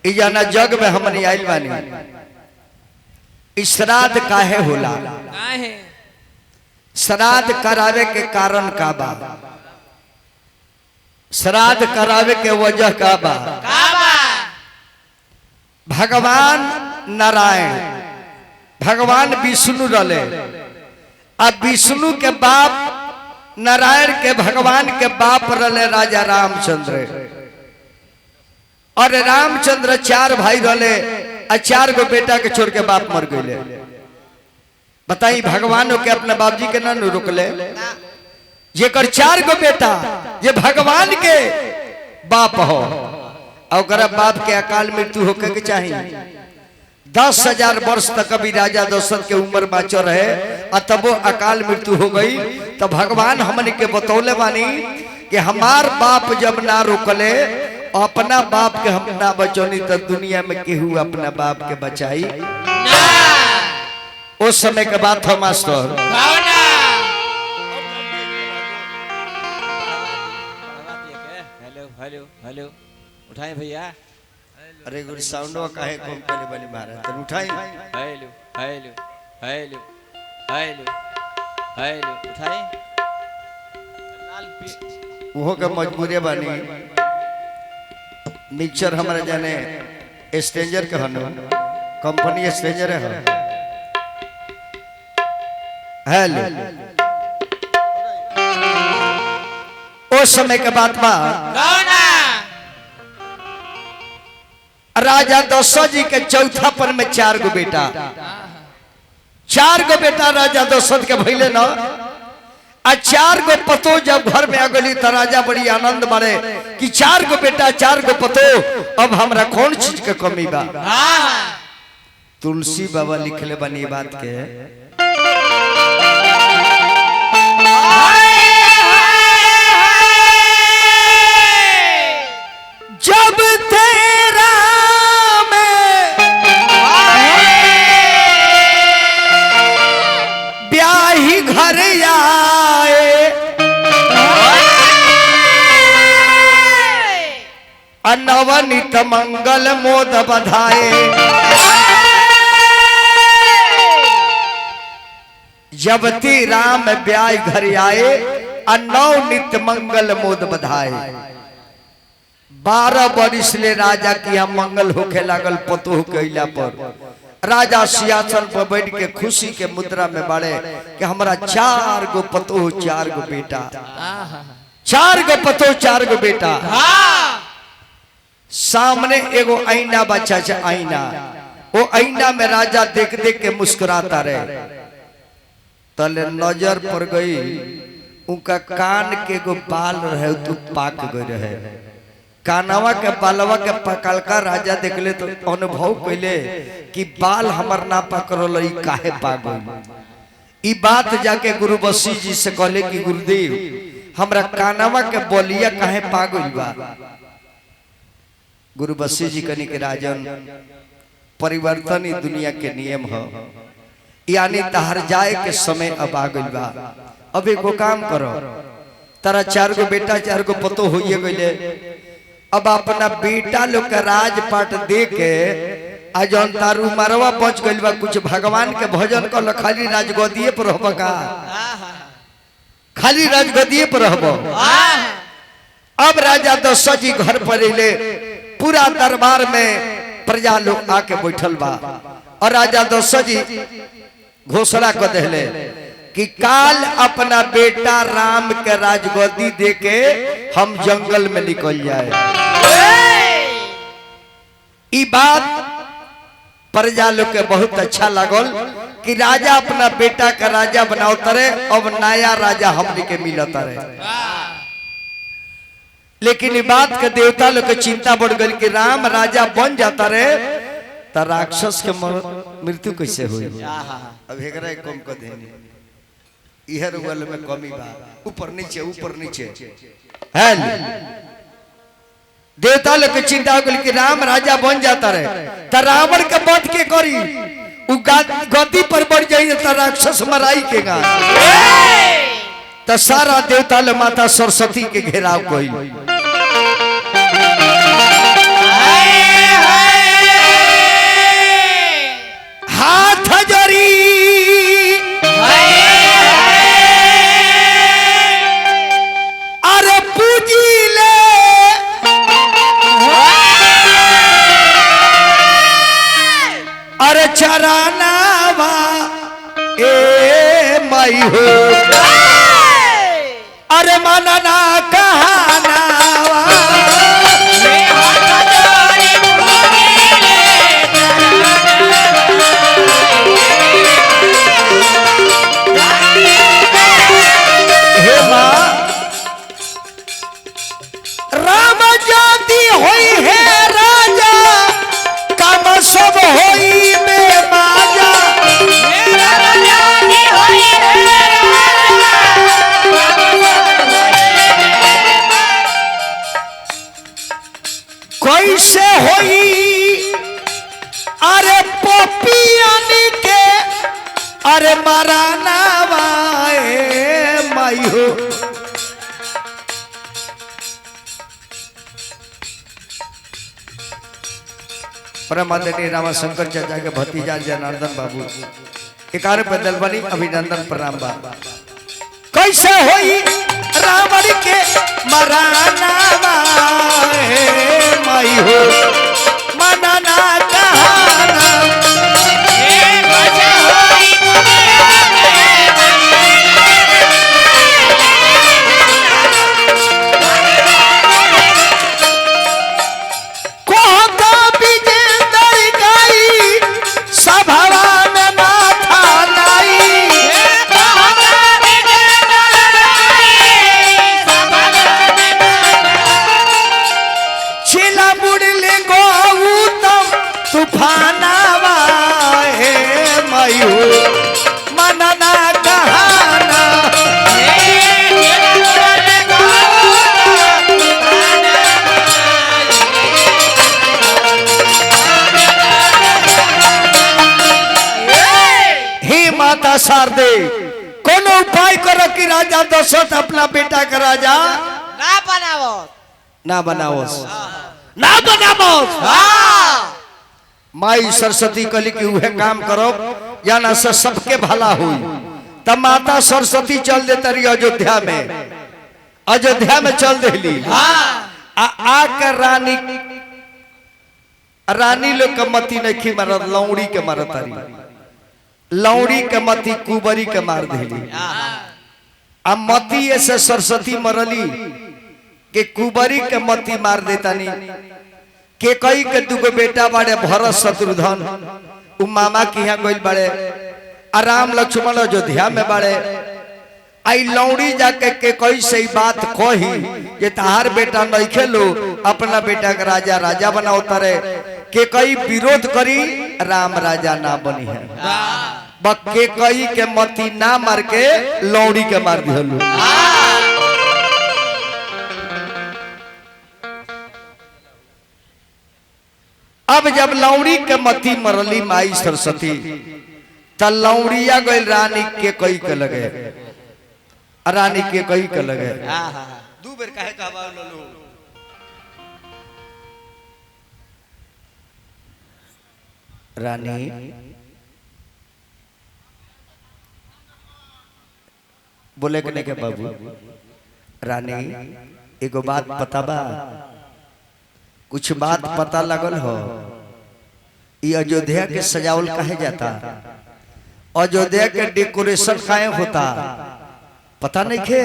इजाना जग में हमनी आइल बानी। श्राद्ध काहे होला? श्राद्ध करावे के कारण का बा? श्राद्ध करावे के वजह का बा? भगवान नारायण भगवान विष्णु रले। अब विष्णु के बाप नारायण के भगवान के बाप रले राजा रामचंद्र। और रामचंद्र 4 भाई रले और 4 गो बेटा के छोड़ के बाप मर गए। बताई भगवान के अपने बाबूजी के ना रुकले। जेकर 4 गो बेटा ये भगवान के बाप हो और बाप के अकाल मृत्यु होके के चाहिए। 10,000 वर्ष तक अभी राजा दशरथ के उम्र बाँचो रहे और तब वो अकाल मृत्यु हो गई। तो भगवान हमने के बतौले बानी कि हमार बाप जब ना रोकले अपना बाप के हम ना बचौनी तो दुनिया में केहू अपना बाप के बचाई। उस समय के बात हो मास्टर। हेलो हेलो उठाए भैया। अरे गुरु साउंडवा काहे कम करे वाली महाराज तो उठाई। Hello hello hello hello hello उठाए। वो के मजबूरी बानी। मिक्सचर हमारे जाने स्ट्रेंजर के हन कंपनी स्ट्रेंजर है। हेलो उस समय के बात बा राजा दशरथ जी के चौथा पर में 4 गो बेटा। 4 गो बेटा राजा दशरथ के भइले न। आ 4 गो पतो जब घर में आ गई तो राजा बड़ी आनंद मारे कि 4 गो बेटा 4 गो पतो अब हमरा कौन चीज के कमी बा। तुलसी बाबा लिखले बनी बात के। जब तेरा में ब्याही घर आए नवनीत मंगल मोद बधाए। जब तेरा में ब्याही घर आए नवनीत मंगल मोद बधाए। 12 वर्ष ले राजा की यहाँ मंगल होके लागल पतोह कैला पर। राजा सिंहासन पर बैठ के खुशी के मुद्रा में बाड़े कि हमारा 4 गो पतोह 4 गो बेटा। 4 गो पतोह 4 गो बेटा। सामने एगो आईना बच्चा से आईना। वो आईना में राजा देख देख के मुस्कुराता रहे। तले नजर पड़ गई उनका कान के एगो बाल रहे तो पाक गए रहे। कानवा के बालवा के पकलका राजा देखले तो अनुभव कैले कि बाल हमर ना पकड़ल काहे पागल। ई बात जाके गुरु वशिष्ठ जी से कहले कि गुरुदेव हमरा कानवा के बोलिया काहे पागल बा। गुरु वशिष्ठ जी कनी के राजन परिवर्तन ही दुनिया के नियम है। यानी तहर जाए के समय अब आ गइल बा। अब एगो काम करो तारा 4 गो बेटा 4 गो पतो होइए गइले। अब अपना बेटा लोग का राजपाट दे के आज तारू मारवा पहुंच गइल बा। कुछ भगवान के भजन कर खाली राजगद्दिए पर रहब का? खाली राजगद्दिए पर रहब। अब राजा दशरथ जी घर पर अइले। पूरा दरबार में प्रजा लोग आके बैठल बा और राजा दशरथ जी घोषणा कर देले कि काल अपना बेटा राम के राजगद्दी दे के हम जंगल में निकल जाए। ई बात प्रजा लोग के बहुत अच्छा लागल कि राजा अपना बेटा का राजा बनाओ तरे। अब नया राजा हमने के मिलता रहे। लेकिन ई बात के देवता लोग के चिंता बढ़ गई कि राम राजा बन जाता रहे तो राक्षस के मृत्यु कैसे हुई। अब एकरा कम कर देनी इहर वाले में कमी बा। ऊपर नीचे है। देवता लोग के चिंता हो गई कि राम राजा बन जाता रहे तो रावण के वध के करी। गद्दी पर बढ़ जाइए तो राक्षस मराई के गा। तो सारा देवता ले माता सरस्वती के घेराव कोई। मरानावा ए माई हो अरे मनना कहानावा हे माँ राम जाति होई है राजा काम सब होई में माजा कैसे होई अरे पपियानी के अरे मराना वाए माई हो परमादरणीय रामाशंकर चाचा के भतीजा जनार्दन बाबू 11 पैदल बनी अभिनंदन प्रणाम बा कैसे होई रावण के मराना वाए माई हो मनना कहाना मनना कहाना हे माता शारदे कोनो उपाय करो कि राजा दशरथ अपना बेटा का राजा ना बनावो माई सरस्वती कली की उहे काम करो जाना से सबके भला हुई तब माता सरस्वती चल देता रही अयोध्या में चल देली आकर रानी लोग के मती नहीं मारत लौड़ी के मारत लौड़ी के मती कुबरी के मार देली अब मती ऐसे सरस्वती मरली के कुबरी के मती मार देता नहीं के कई के दुगो बेटा बाड़े भरत शत्रुधन उ मामा के यहाँ गइल बाड़े आराम लक्ष्मण अयोध्या में बाड़े आई लौड़ी जाके के कई से बात कही जे तहार बेटा नहीं खेलो अपना बेटा के राजा बनाओ तारे के कई विरोध करी राम राजा ना बनी है बक के कई के मती ना मार के लौड़ी के मार दिहलू अब जब लौड़ी के मती मरली माई सरस्वती त लौड़िया गई रानी के कई के लगे रानी के कई के लगे दू बेर काहे कहबा ललो रानी बोले के नहीं के बाबू रानी एगो बात पता बा कुछ बात पता लगल हो ये अयोध्या के सजावल कहे जाता अयोध्या के डेकोरेशन काहे होता पता नहीं खे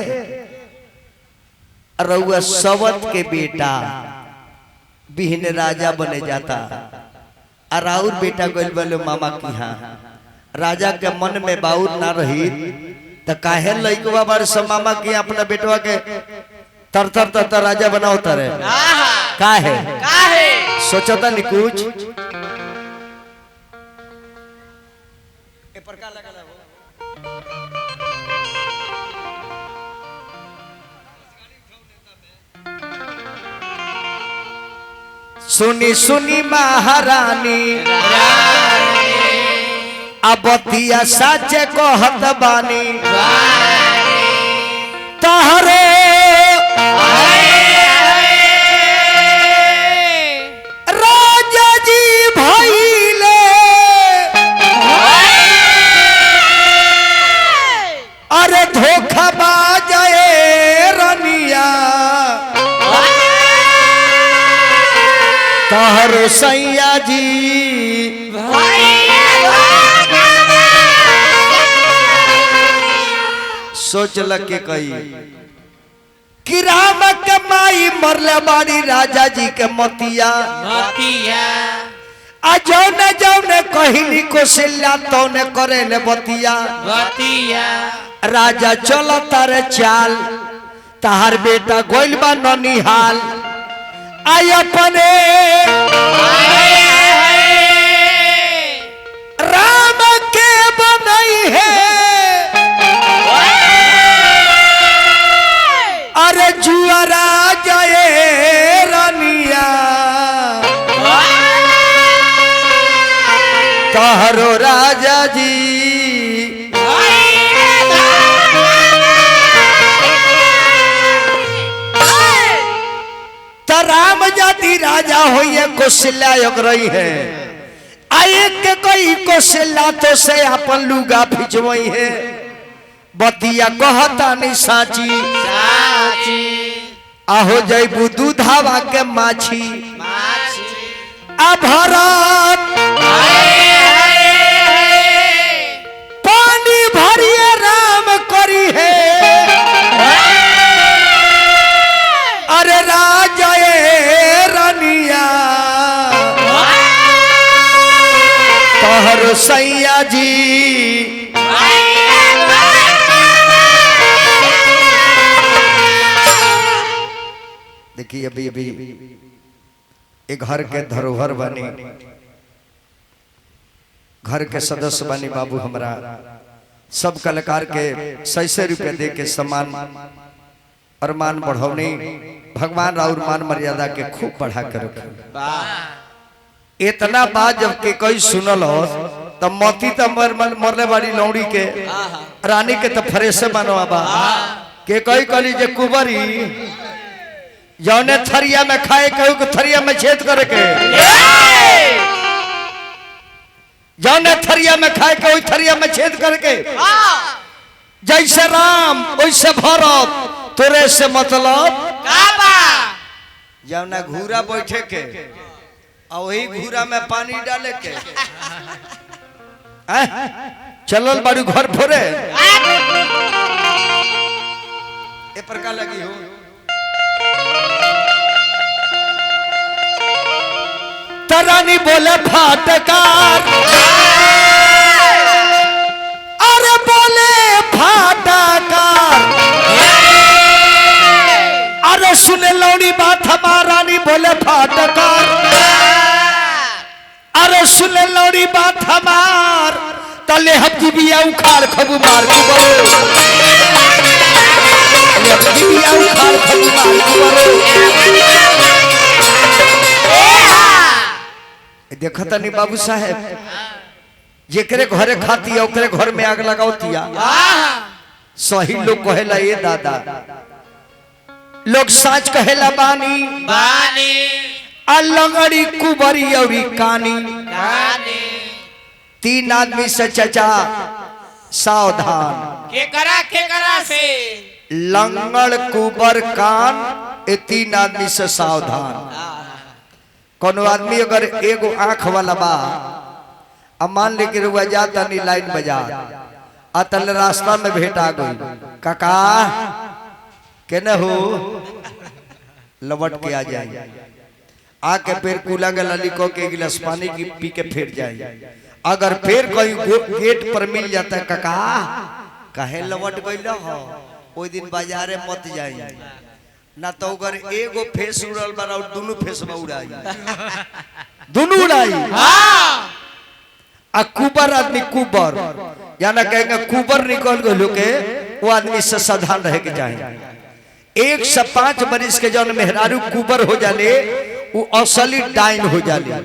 रउआ सवत के बेटा बिहन राजा बने जाता और बेटा गइल बोले मामा की हाँ राजा के मन में बाउर ना रही तो काहे लइकवा बार सब मामा की अपना बेटवा के तर तर तर तर राजा बनाओ तारे काहे सोचता नहीं कुछ सुनी सुनी महारानी अबतिया साचे कहत बानी तहरे राजा जी भइले अरे धोखा बाजे रनिया तहर सैया जी सोच लग के कही कि राम के माई मरले बाड़ी राजा जी के मोतिया आ जौने जौने कहनी कौशल्या तौने करे ने बतिया राजा चलो तारे चाल तार बेटा गोइल बा ननिहाल आई अपने राम के बनई है अरे जुआरा जाए रानिया तहरो राजा जी राम जाति राजा होइए कौशल्या रही है आए के कोई कौशल्या तो से अपन लुगा फिजवई है बतिया कहता नहीं साची आहो जैबू दूधावा के माछी अभरत पानी भरिए राम करी है अरे राजा रानिया तोहर सैया जी देखिए अभी अभी एक घर के धरोहर बनी घर के सदस्य बनी बाबू हमरा सब कलाकार के 600 रुपए दे के सम्मान और मान बढ़ौनी भगवान और मान मर्यादा के खूब बढ़ा कर इतना बात जब के कोई सुनल हो तब मोती तो मरले बाड़ी लौड़ी के रानी के तो फरेसे बनवा बा के कोई कली जे कुबरी जौने थरिया में खाए कहू के थरिया में छेद करे के जौने थरिया में खाए के थरिया में छेद करके जैसे राम वैसे भरत तोरे से मतलब जौना घूरा बैठे के और वही घूरा में पानी डाले के चलल बारू घर फोरे ए प्रकार लगी हो तरानी बोले फाटकार अरे बोले फाटकार अरे सुने लौड़ी बात हमारा नहीं बोले फाटकार अरे सुने लौड़ी बात हमार तले हब्दी बिया उखाड़ खबू मार के बरो हब्दी बिया उखाड़ खबू मार के बरो देखता नहीं बाबू साहेब जेकरे घरे खाती ओकरे घर में आग लगावतिया सही लोग कहेला ये दादा लोग साच कहेला बानी बानी अलगड़ी कुबरी और कानी तीन आदमी से चचा सावधान के करा से लंगड़ कुबर कान ये तीन आदमी से सावधान कोनो आदमी अगर एगो आंख वाला बा अब मान ले कि रुआ जाता नहीं लाइन बजा अतल रास्ता में भेटा गई काका केने हो लवट के आ जाए आके फिर कूला गली को के गिलास पानी की पी के फिर जाए अगर फिर कोई गेट पर मिल जाता है काका कहे लवट गई हो ओई दिन बाजारे मत जाए ना तो अगर एगो फेस उड़ल बा और दोनों फेस में उड़ाई दोनों उड़ाई आ कुबर आदमी कुबर याना कहेंगे कुबर निकल गए के वो आदमी से सावधान रहे के चाहिए 1 से 5 बरिस के जौन मेहरारू कुबर हो जाले वो असली डाइन हो जाले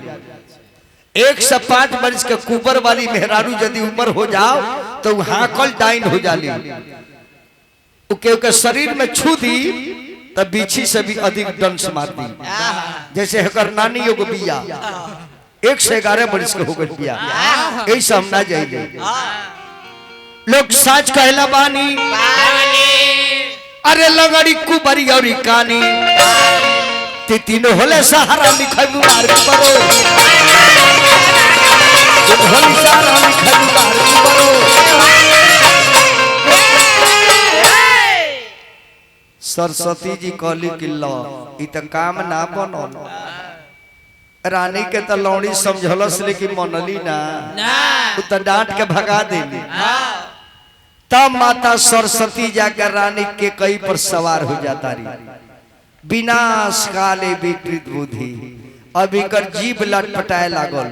1 से 5 बरिस के कुबर वाली मेहरारू यदि उम्र हो जाओ तो हाकल डाइन हो जाले के शरीर में छू दी तब बीछी से भी अधिक दंश मार दी जैसे हकर नानी योग बिया 1 से 11 बरिस के हो गई बिया ऐसा हम ना जाइए लोग साच कहला बानी अरे लगड़ी कुबरी और कानी ते तीनों होले सहारा लिखबू मार के बरो होले सहारा लिखबू मार के बरो सरस्वती जी कहली कि लो इ त काम ना बनो रानी के तो लौड़ी समझलस लेकिन मनली ना उ त डांट के भगा देली। तब माता सरस्वती जाकर रानी के कई पर सवार हो जाता रही। विनाश काले विकृत बुद्धि अब इकर जीव लटपटाए लागल।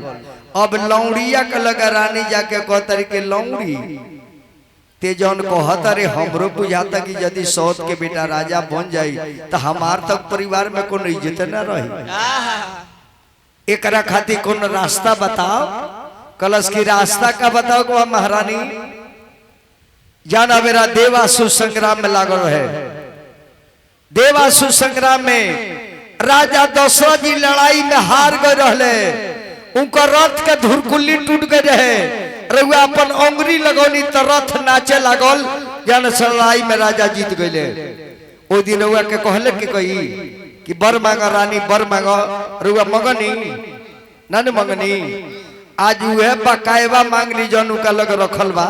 अब लौड़िया के लगा रानी जाके कहता के लौड़ी ते जौन कहता रे हमरो बुझाता कि यदि सौत के बेटा राजा बन जाई तो हमार तक परिवार में कोनो इज्जत न रही। एकरा खातिर कोनो रास्ता बताओ। कलश की रास्ता का बताओ को महारानी जाना मेरा देवासुर संग्राम में लागल है। देवासुर संग्राम में राजा दशरथ जी लड़ाई में हार गए रहले। उनका रथ के धुरकुल्ली टूट गए रहे। रउआ अपन अंगुरी लगौनी तो रथ नाचे लागल। जन लड़ाई में राजा जीत गए। ओ दिन रउआ के कहले कि कही कि बर मांगा रानी बर मांगा। रउआ मंगनी ना न मंगनी आज वह बकायवा मांग ली जौन उनका लग रखल बा।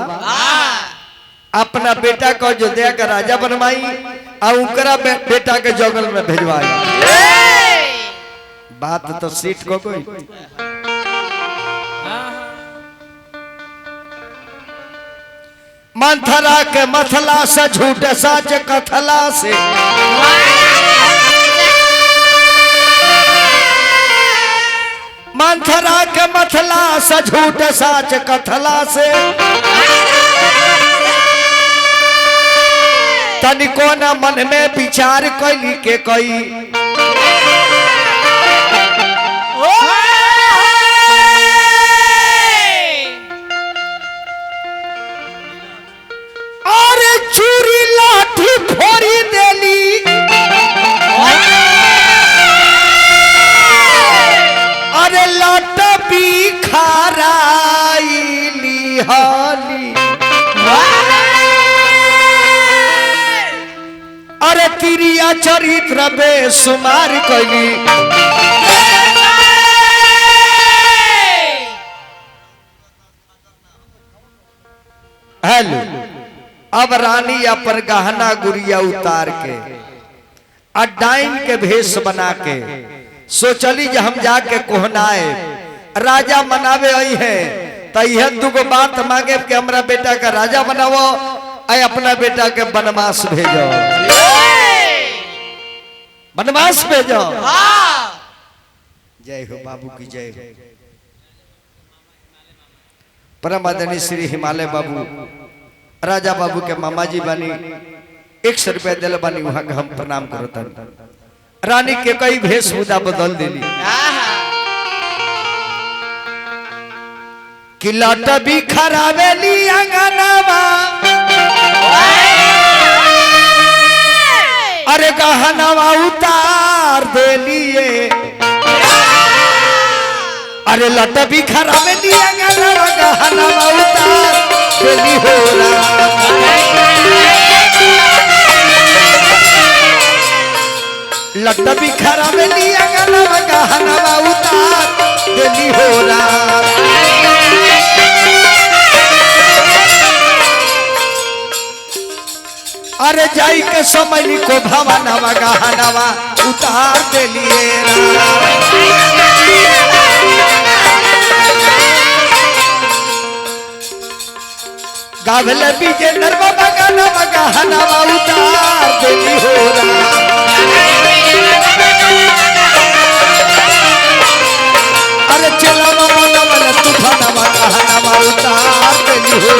अपना बेटा को अयोध्या का राजा बनवाई और उनकरा बेटा के जंगल में भेजवाई। बात तो सीट को कोई मंथरा के मथला से झूठे साच कथला से मंथरा के मथला से झूठे साच कथला से तनिको न मन में विचार कैली के कई अरे चूरी लाठी फोड़ी देली अरे लट भी खाराइली हाली अरे तिरिया चरित्र बेसुमार कैली हेलो। अब रानी अपन गहना गुड़िया उतार के डाइन के भेष बना के सोचली जे हम जाके कोहनाए राजा मनावे आई है तो यह दुगो बात मांगे कि हमरा बेटा का राजा बनावो आई अपना बेटा के बनवास भेजो बनवास भेजो। जय हो बाबू की जय हो। परम आदरणीय श्री हिमालय बाबू राजा बाबू के मामा जी बानी 100 रुपया दिल बानी वहां के हम प्रणाम करता। रानी के कई भेषभूषा बदल दिली कि लट भी खराबेली अंगनावा अरे गहनावा उतार देलिए अरे लट भी खराबेली अंगनावा गहनावा उतार देली हो लट भी खराबेली अंगनावा गहनावा उतार देली हो अरे जाई के समझली को भवनवा गहनावा उतार देलिए गावले बीजे नरवा गहनावा गहनावा उतार देली हो अरे चला मन मन तूफानवा गहनावा उतार देली हो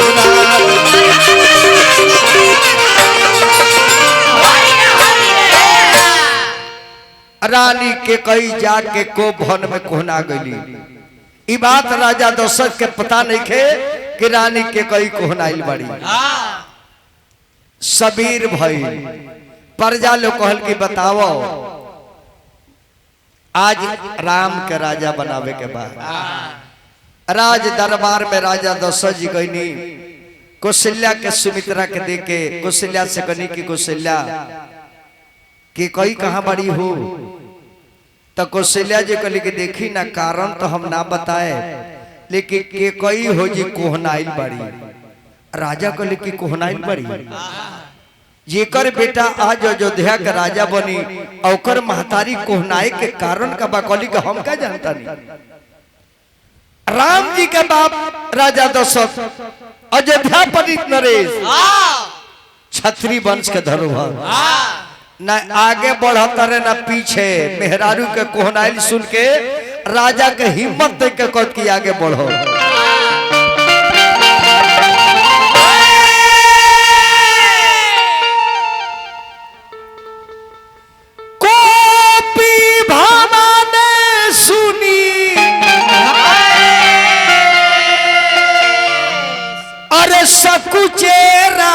रानी के कई जाके को भवन में कोहना गई। ई बात राजा दशरथ के पता नहीं खे कि रानी के कई कोहनाइल बड़ी। सबीर भाई प्रजा लोग कहल की बताओ आज राम के राजा बनावे के बाद राज दरबार में राजा दशरथ जी गईनी कौशल्या के सुमित्रा के देके कौशल्या से कहनी की कौशल्या कि कई कहाँ बड़ी हो तो कौशल्या जी कहली कि देखी ना कारण तो हम ना बताए लेकिन के कई हो जी कोहनाइल बड़ी। राजा कहली कि कोहनाइल बड़ी जेकर बेटा आज अयोध्या के राजा बनी और महतारी कोहनाए के कारण का बकौली का हम क्या जानता नहीं। राम जी के बाप राजा दशरथ अयोध्या पति नरेश छत्री वंश के धरोहर न आगे बढ़ता रहे न पीछे। मेहरारू के कोहनाइल सुन के राजा के हिम्मत देख के कहत कि आगे बढ़ो। सकुचेरा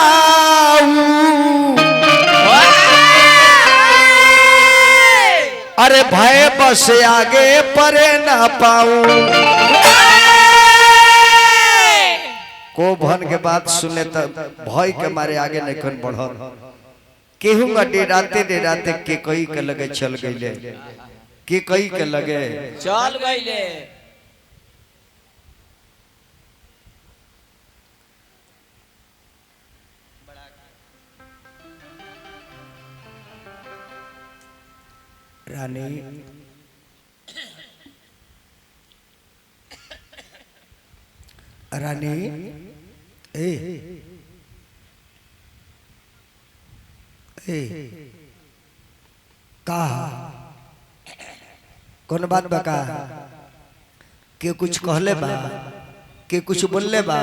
अरे भय बस आगे परे ना पाऊं। को भन के बात सुने तो भय के मारे आगे नहीं कौन बढ़ केहूँगा डेराते डेराते के कई के लगे चल गईले के कई के लगे चल गईले। रानी रानी ए का कौन बात बका के कुछ कहले बा के कुछ बोलले बा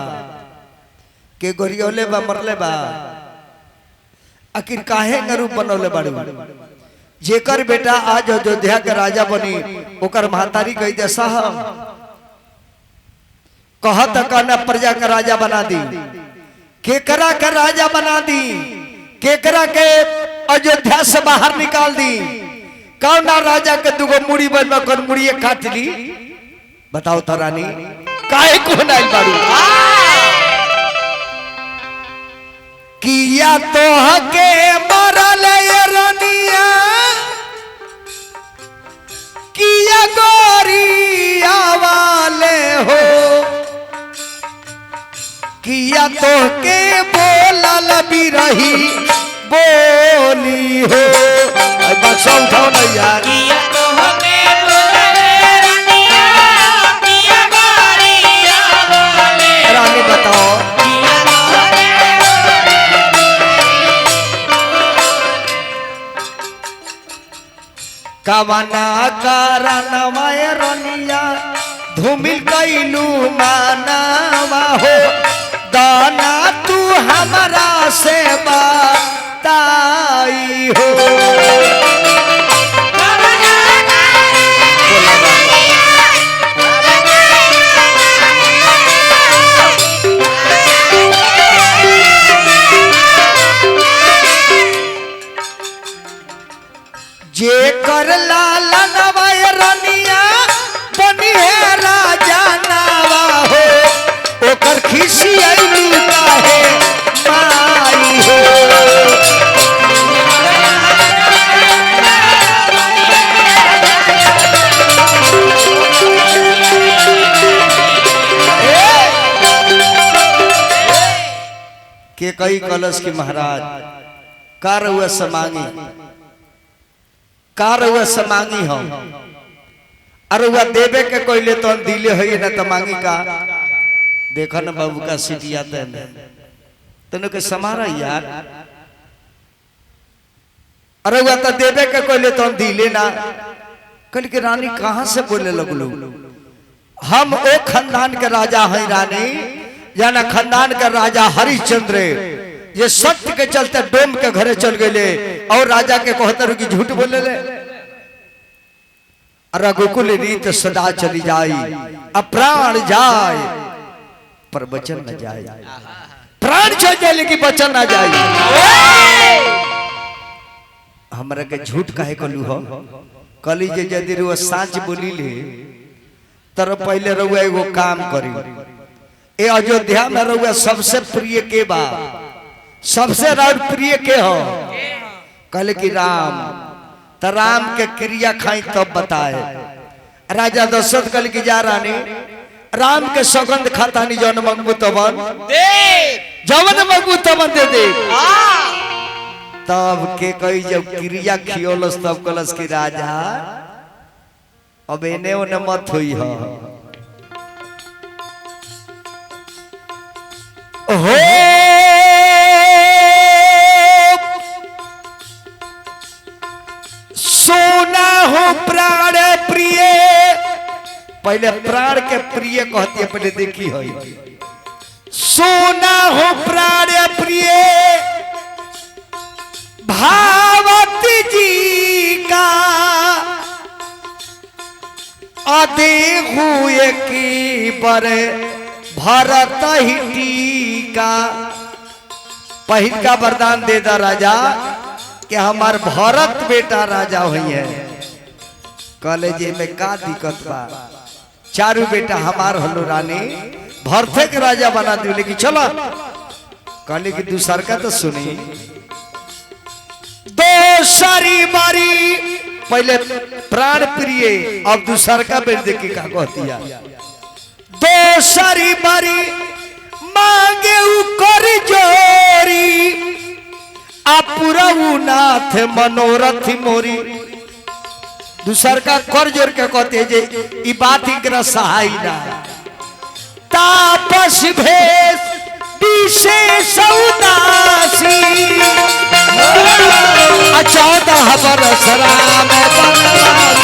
के गोरियोले बा मरले बा आखिर काहे न रूप बनौले बाड़ू। जेकर बेटा आज अयोध्या के राजा बनी ओकर महतारी कही दे साहब कहत कहना प्रजा का राजा बना दी केकरा का राजा बना दी केकरा के अयोध्या से बाहर निकाल दी कौना राजा के दुगो मुड़ी बन कर मुड़िए काट ली। बताओ तो रानी काहे को नाइल बाड़ू किया तो हके मरल रनिया किया गोरिया वाले हो किया तो के बोलल भी रही बोली हो। बक्सा उठाओ ना यार किया तो हमें बोले रनिया किया गोरिया वाले रानी बताओ किया तो कवना कारणवा रनिया धूमिल कैलू मानवा हो दाना तू हमारा से बताई हो। जे कर लाला नवाय रनिया बनी है राजा नावा हो ओकर खिसी आइलू काहे माई हो। के कई कलश की महाराज कार हुआ समांगी कार हुआ समांगी हो अरे हुआ देवे के कोई ले तो दिले है ना तो मांगी का देखो ना बाबू का सीटिया तेन के समारा यार अरे हुआ तो देवे के कोई ले तो दिले ना कल के रानी कहां से बोले लगलू हम ओ खानदान के राजा हैं रानी जाना खानदान के राजा हरिश्चंद्र ये सत्य के चलते डोम के घरे चल गए और राजा के कहते कि झूठ बोले ले रघुकुल रीत सदा चली जाई अप्राण जाए पर वचन न जाए प्राण चल जाए लेकिन वचन न जाए। हमरा के झूठ काहे कहलू हो कली जे यदि रुआ साच बोली ले तर पहले रुआ एगो काम करी ए अयोध्या में रुआ सबसे प्रिय के बा सबसे प्रिय के हो कहले कि राम तो राम के क्रिया खाई तब बताए। राजा दशरथ कहले कि जा रानी राम के सौगंध खाता नहीं जौन मंगू तबन दे जवन मंगू तबन दे दे। तब के कही जब क्रिया खियोलस तब कलस की राजा अब एने ओने मत हुई हो सोना हो प्राण प्रिय पहले प्राण के प्रिय कहती है पहले देखी हो सोना हो प्राण प्रिय भावती जी का आदे हुए की बरे भरत ही टीका पहिल का वरदान दे दा राजा कि हमार भरत बेटा राजा हुई है कॉलेज में का दिक्कत बा चारू बेटा हमार हलो रानी भरते के राजा बना दी लेकिन चलो कहले कि दूसर का तो सुनी दोसरी बारी पहले प्राण प्रिय अब दूसर का बेट देखी का कहती है दोसरी बारी मांगे कर जोरी अपुरऊ नाथ मनोरथ मोरी दूसर का कर जोर के कहते जे ई बात इकरा सहाय ना तापस भेष विशेष उदासी 14 बरस राम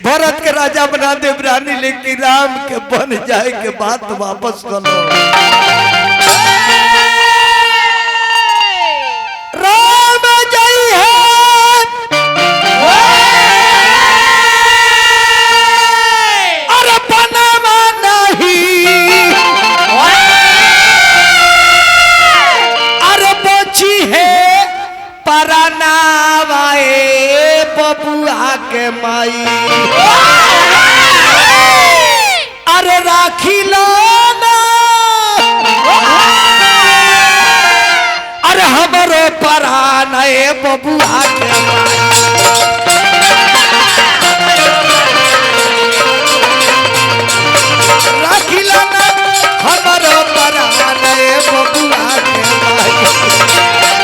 भरत के राजा बना दे रानी लेकिन राम के बन जाए के बात वापस करो राम जय है अरे बनवा नहीं अरे बची है परनावाए बबुआ के माई अरे राखी लो ना अरे हमारे परान बबुआ के माई राखी लो ना हमारे परान बबुआ के माई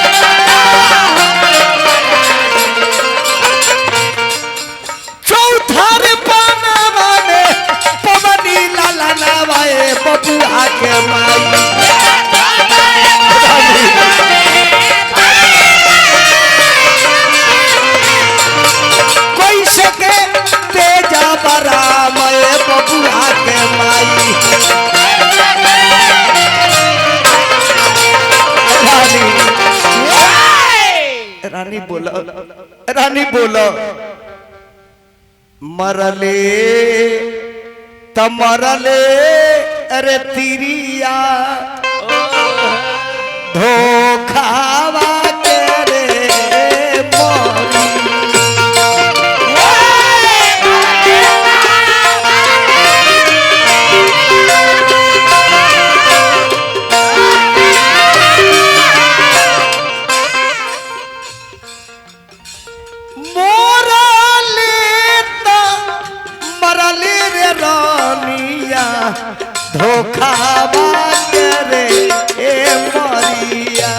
बबुआ के माई कोई सके तेजा बरा मैं बबुआ के माई रानी बोलो रानी बोलो मरले तमरले अरे तिरिया धोखावा तेरे मोरी मरले रे रानिया धोखावा करे ए मरिया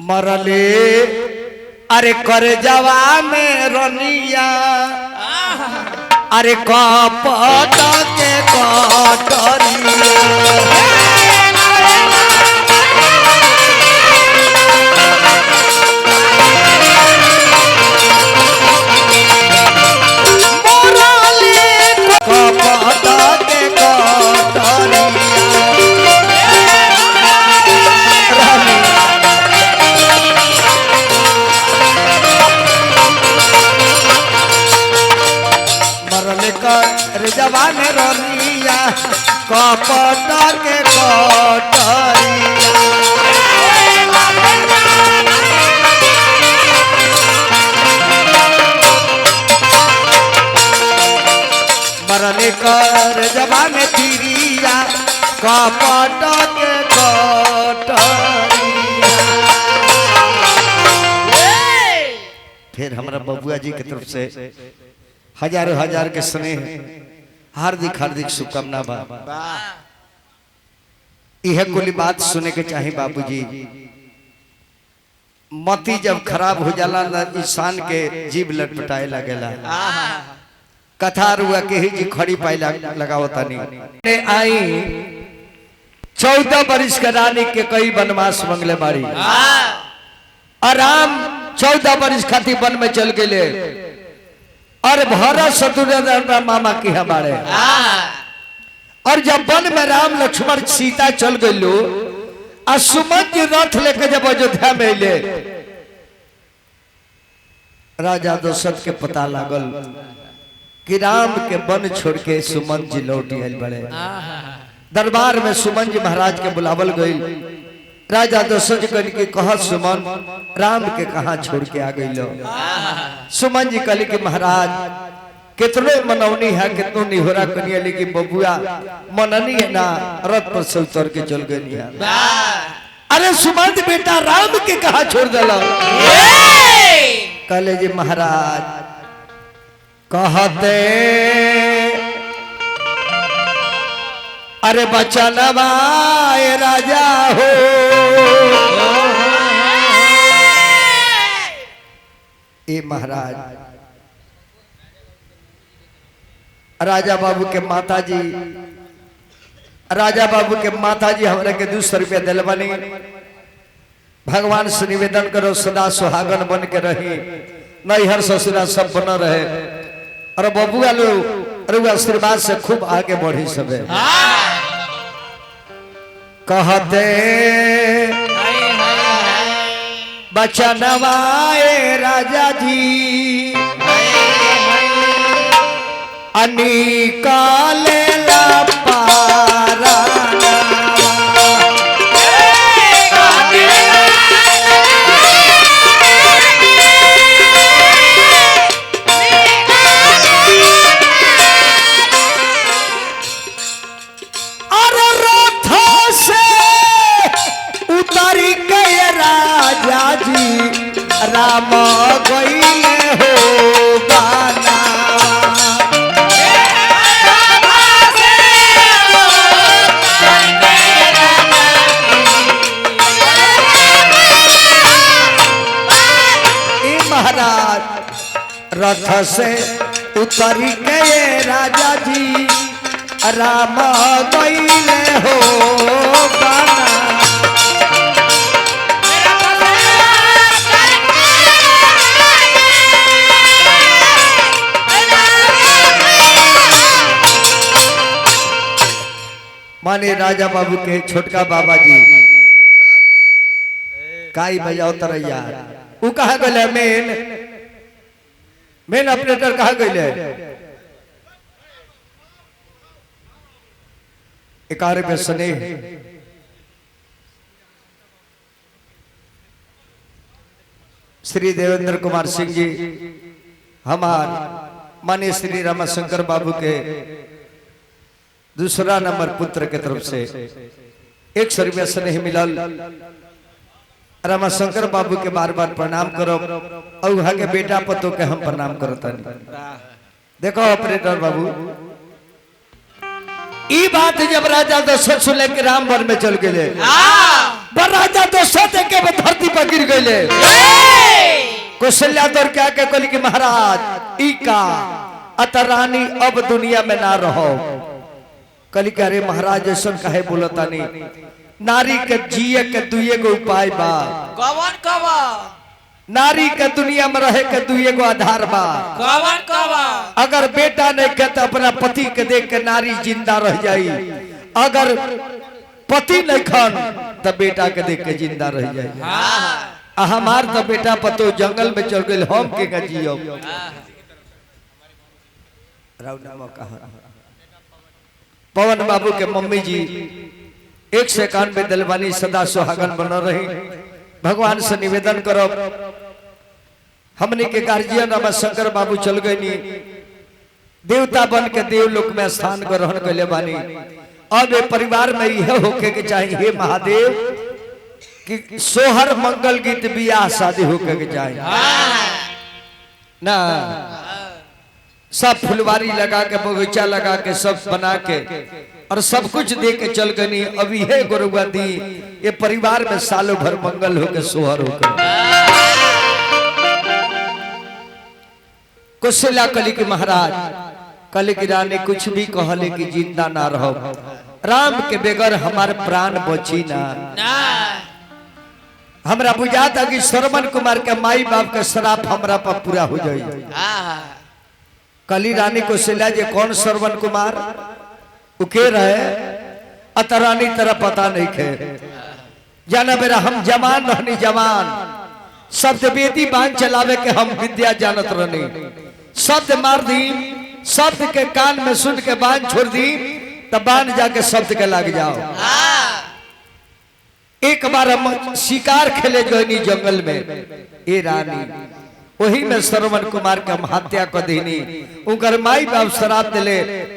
मरले अरे कर जवा में रनिया अरे कपट के कटरिया जवान रनिया कपट के कटरिया तिरिया कपट के कटरिया। फिर हमारा बबुआ जी की तरफ से हजारों हजार के स्नेह हार्दिक हार्दिक शुभकामना बा। यह कुल बात सुने के चाहे बाबूजी। मती जब खराब हो जाला ना इंसान के जीव लटपटाए लगेला। कथा रुआ के ही जी खड़ी पाई लगावता नहीं आई 14 वर्ष के रानी के कई वनवास मंगले बाड़ी। आराम 14 वर्ष खातिर वन में चल गए और भरत शत्रुघ्न मामा की हमारे। और जब वन में राम लक्ष्मण सीता चल गई और सुमन जी रथ लेके जब अयोध्या में अले राजा दशरथ के पता लागल कि राम के वन छोड़ के सुमन जी लौट आयल बड़े। दरबार में सुमन जी महाराज के बुलावल गई। राजा दशरथ कहल कि कह सुमन राम के कहा छोड़ के आ गई लो। सुमन जी कहली कि महाराज कितनो मनौनी है कितनो निहोरा कनिया लेकिन बबुआ मननी है ना रथ पर से उतर के चल गई है। अरे सुमंत बेटा राम के कहा छोड़ दिला। कहले जी महाराज कहते अरे बचनवाए राजा हो ए महाराज राजा बाबू के माता जी हमरा के 200 रुपया दिल बनी। भगवान से निवेदन करो सदा सुहागन बन के रही नैहर ससुरा सब बना रहे और बबुआ लोग आशीर्वाद से खूब आगे बढ़ी सबे। कहते बचनवाए राजा जी अनिकाले ला पारा और रथ से उतरी गए राजा जी राम गईले हो बाना। रथ से उतरी गए राजा जी राम गईले हो बाना। माने राजा बाबू के छोटका बाबा जी काई बजाओ तरैया उ कहा गले मेन ऑपरेटर कहा गए 11 में स्नेह श्री देवेंद्र कुमार सिंह जी हमार माननीय श्री रामाशंकर बाबू के दूसरा नंबर पुत्र के तरफ से 100 रुपया स्नेह मिलल। रामाशंकर बाबू के बार बार प्रणाम करो और वहां के बेटा पतो के हम प्रणाम करता। देखो ऑपरेटर बाबू ई बात जब राजा दशरथ सुन के राम वन में चल गए राजा दशरथ के धरती पर गिर गए। कौशल्या दौड़ के आके कहली कि महाराज ई का अतरानी अब दुनिया में ना रहो। कहली कि अरे महाराज ऐसा कहे बोलता नहीं नारी के जिए के दुए गो उपाय बा। कवन कवन नारी के दुनिया में रहे के दुए गो आधार बा। कवन कवन अगर बेटा नहीं के तो अपना पति के देख के नारी जिंदा रह जाई। अगर पति नहीं खान तो बेटा के देख के जिंदा रह जाई। हमार तो बेटा पतो जंगल में चल गए हम के जियो। पवन बाबू के मम्मी जी 191 दिलवानी सदा सुहागन बन रही। भगवान से निवेदन करो हमने के गार्जियन रामाशंकर बाबू चल गए देवता बन के देवलोक में स्थान ग्रहण कैले बानी। अब ये परिवार में यह होके के चाहिए हे महादेव कि सोहर मंगल गीत बियाह शादी होके के चाहिए ना, सब फुलवारी लगा के बगीचा लगा के सब बना के और सब कुछ दे के चल गनी। अभी है गुरुआ दी ये परिवार में सालों भर मंगल होके सोहर होके। कुशला कली की महाराज कली की रानी कुछ भी कहले कि जिंदा ना रहो, राम के बगैर हमारे प्राण बची ना। हमरा बुझाता कि श्रवण कुमार के माई बाप के श्राप हमरा पर पूरा हो जाए। कली रानी को सिला जे कौन श्रवण कुमार उके रहे अतरानी तरह पता नहीं खे जाना बेरा हम जवान रहनी जवान शब्द बेदी बांध चलावे के हम विद्या जानत रहनी। शब्द मार दी शब्द के कान में सुन के बांध छोड़ दी तब बांध जाके शब्द के लग जाओ। एक बार हम शिकार खेले जोनी जंगल में ए रानी वही में श्रवण कुमार के हम हत्या कर दीनी। उनकर माई बाप शराब दिले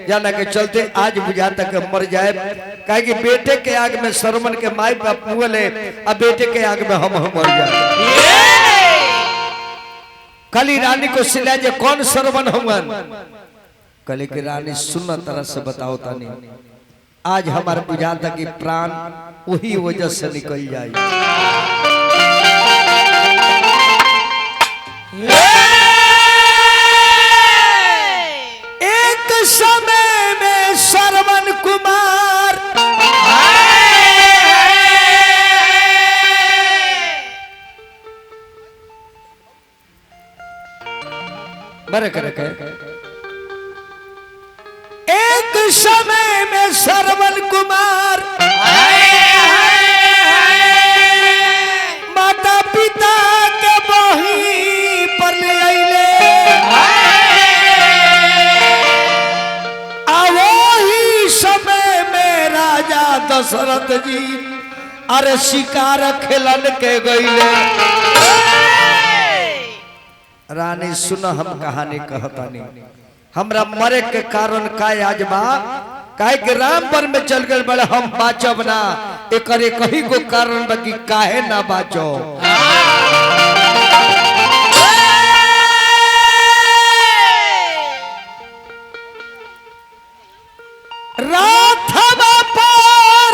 जाना के चलते आज बुझाता के मर जाए कहे कि बेटे के आग में श्रवण के माई बाप मुगले अब बेटे के आग में हम मर जाए। कली रानी को सिला जे कौन श्रवण हुवन कली की रानी सुन तरह से बताओ तानी आज हमारे बुझाता कि प्राण वही वजह से निकल जाए। एक समय में श्रवण कुमार बरे करे एक समय में श्रवण कुमार माता पिता के बही पर ले आइले वही समय में राजा दशरथ जी अरे शिकार खेलन के गईले। रानी सुनो हम कहानी कहतानी हमरा मरे के कारण का आज बा काहे के राम पर में चल गए बड़े हम बाचब ना एक ही को कारण बा कि काहे ना बाचो। राथवा पर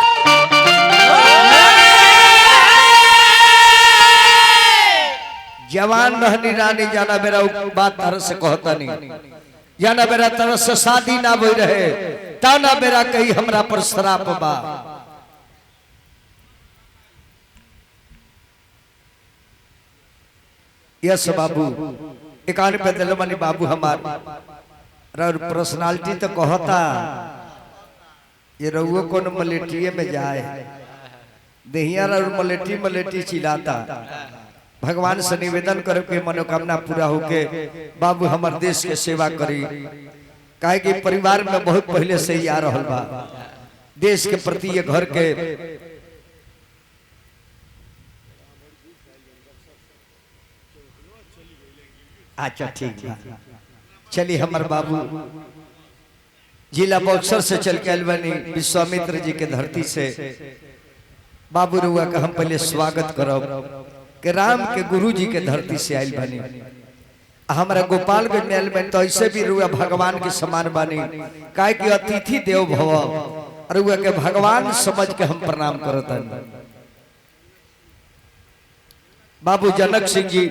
जवान रहनी रानी जाना मेरा बात तरह से कहता नहीं जाना मेरा तरह से शादी ना भई रहे ताना मेरा कही हमरा पर श्राप बा। यस बाबू एकान पे दिल मनी बाबू हमार पर्सनालिटी तो कहता ये रहुआ कौन मलेटिए में जाए दहिया मलेटी मलेटी चिल्लाता। भगवान से निवेदन करो कि मनोकामना पूरा होके बाबू हमार देश के सेवा करी काहे कि परिवार में बहुत पहले से ही आ रहल बा देश के प्रति ये घर के अच्छा ठीक है। चलिए हमार बाबू जिला बक्सर से चल के बनी विश्वामित्र जी के धरती से बाबू रुआ का हम पहले स्वागत करब कि राम के गुरु जी के धरती से आयल बनी। हमारा गोपालगंज मेल में तो ऐसे भी रुआ भगवान के समान बनी काहे कि अतिथि देव भव रुआ के भगवान समझ के हम प्रणाम करता। बाबू जनक सिंह जी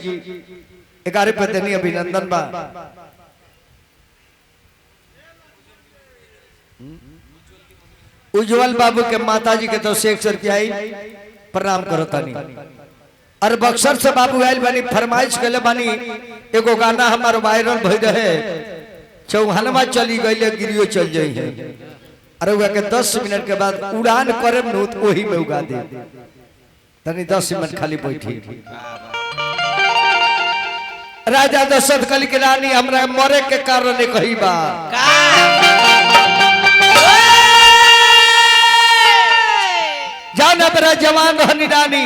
11 पे देनी अभिनंदन बा। उज्जवल बाबू के माता जी के तो 100 रुपया प्रणाम करता नहीं। और बक्सर से बाबू आयल बनी फरमाइश के बनी एगो गाना हमार वायरल भई रहे चौहानवा चली गई गिरियो चल जाई है अरे वह के 10 मिनट के बाद उड़ान करे वही में उगा दे तनी 10 मिनट खाली बैठी। राजा दशरथ कली के रानी हमरा मरे के कारण कही बा जाना मेरा जवान रहनी रानी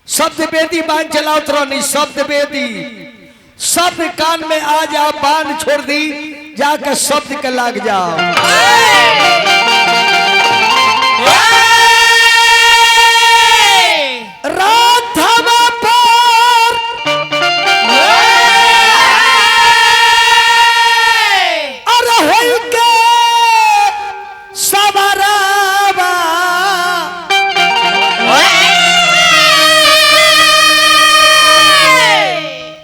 शब्द बेदी बांध चलाओ रहनी शब्द बेदी शब्द कान में आ जा बांध छोड़ दी जाके शब्द के लाग जाओ। राधवा पर अरे होई के सवरावा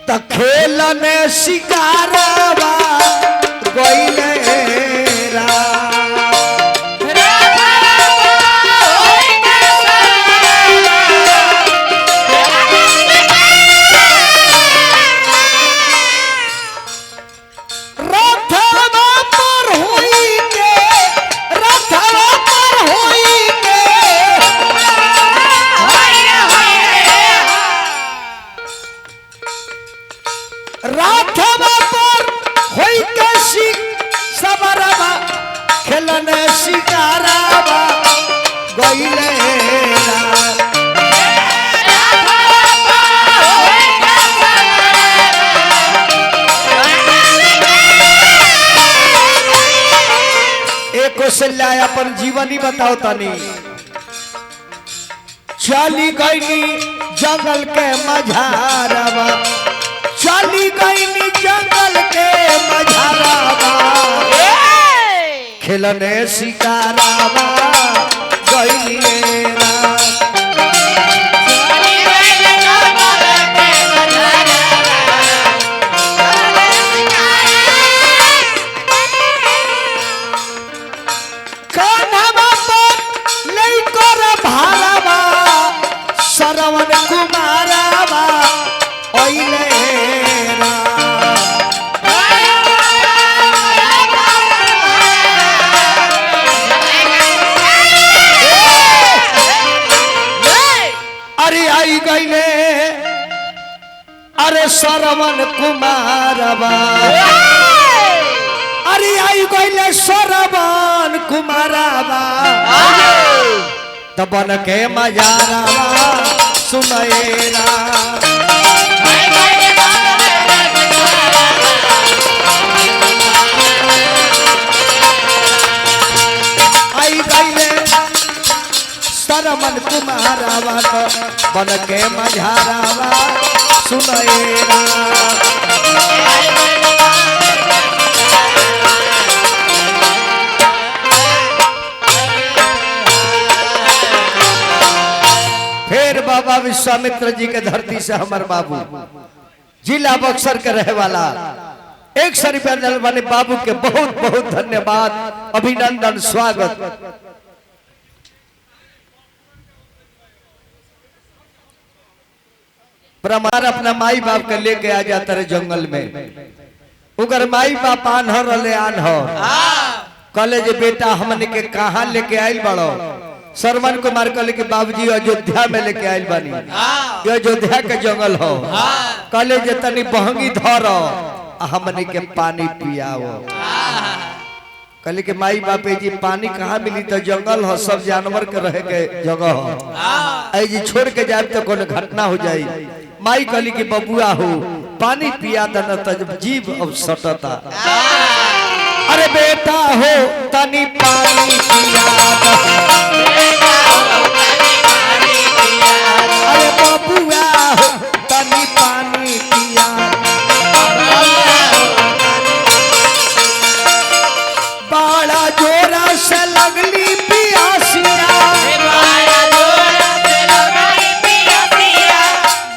त खेलने शिकारावा गइले रा। राधवा पर होई के सबरवा खेलने शिकारावा गइले रा। एक कौशल्या अपन जीवनी बताओ तनी। चली गईनी जंगल के मझारवा, चली गईनी जंगल के मझारवा खेलने शिकारावा गईली रा। सरवन कुमारावा ओइले रा। अरे आई गईले अरे सरवन कुमारावा, अरे आई गईले सरवन कुमारावा तबन के मजारावा सुनैरा। आई गईले सरमन कुमारावा बन के मझारावा सुनैरा। फिर बाबा विश्वामित्र जी के धरती से हमार बाबू जिला बक्सर के रहे वाला 100 रुपया दल वाले बाबू के बहुत बहुत धन्यवाद, अभिनंदन, स्वागत। परमार अपना माई बाप के लेके आ जाता रहे जंगल में। उगर माई बाप आन्हर रले आन्हर कहले जे बेटा हमने के कहाँ लेके आइल बड़ो। सरवन कुमार कहले कि बाबूजी अयोध्या में लेके आइल बानी, ये अयोध्या के जंगल हो। कहले जे तनी बहंगी धरो हमने के पानी पियाओ। कहले कि माई बापे जी पानी कहाँ मिली तो जंगल हो, सब जानवर के रहे के जगह हो, ऐ जी छोड़ के जाए तो कोनो घटना हो जाई। माई कहली कि बबुआ हो पानी पिया दन त जीव अब सटता। अरे बेटा हो तनी पानी पिया द, अरे बबुआ हो तनी पानी पिया। बड़ा जोरा से लगली पियासिया,